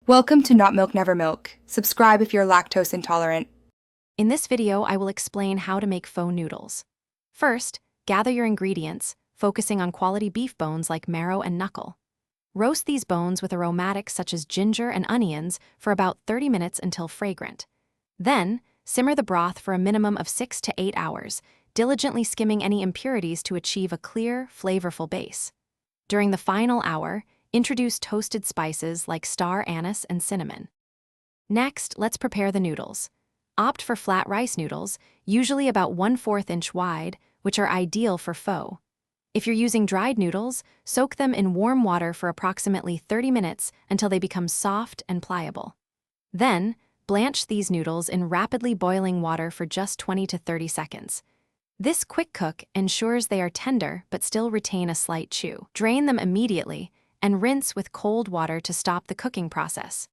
Welcome to Not Milk Never Milk. Subscribe if you're lactose intolerant. In this video, I will explain how to make faux noodles. First, gather your ingredients, focusing on quality beef bones like marrow and knuckle. Roast these bones with aromatics such as ginger and onions for about 30 minutes until fragrant. Then, simmer the broth for a minimum of 6 to 8 hours, diligently skimming any impurities to achieve a clear, flavorful base. During the final hour, introduce toasted spices like star anise and cinnamon. Next, let's prepare the noodles. Opt for flat rice noodles, usually about 1/4 inch wide, which are ideal for pho. If you're using dried noodles, soak them in warm water for approximately 30 minutes until they become soft and pliable. Then, blanch these noodles in rapidly boiling water for just 20 to 30 seconds. This quick cook ensures they are tender but still retain a slight chew. Drain them immediately and rinse with cold water to stop the cooking process.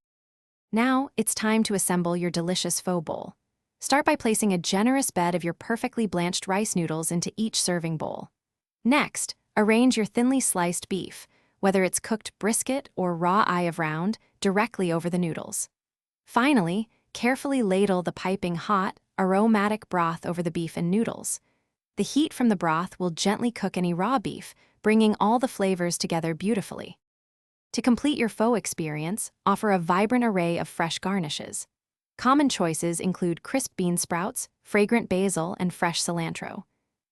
Now, it's time to assemble your delicious pho bowl. Start by placing a generous bed of your perfectly blanched rice noodles into each serving bowl. Next, arrange your thinly sliced beef, whether it's cooked brisket or raw eye of round, directly over the noodles. Finally, carefully ladle the piping hot, aromatic broth over the beef and noodles. The heat from the broth will gently cook any raw beef, bringing all the flavors together beautifully. To complete your pho experience, offer a vibrant array of fresh garnishes. Common choices include crisp bean sprouts, fragrant basil, and fresh cilantro.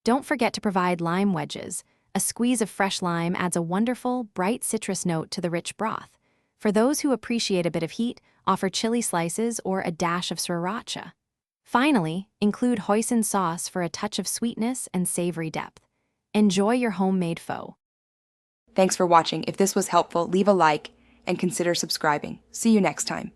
Don't forget to provide lime wedges. A squeeze of fresh lime adds a wonderful, bright citrus note to the rich broth. For those who appreciate a bit of heat, offer chili slices or a dash of sriracha. Finally, include hoisin sauce for a touch of sweetness and savory depth. Enjoy your homemade pho. Thanks for watching. If this was helpful, leave a like and consider subscribing. See you next time.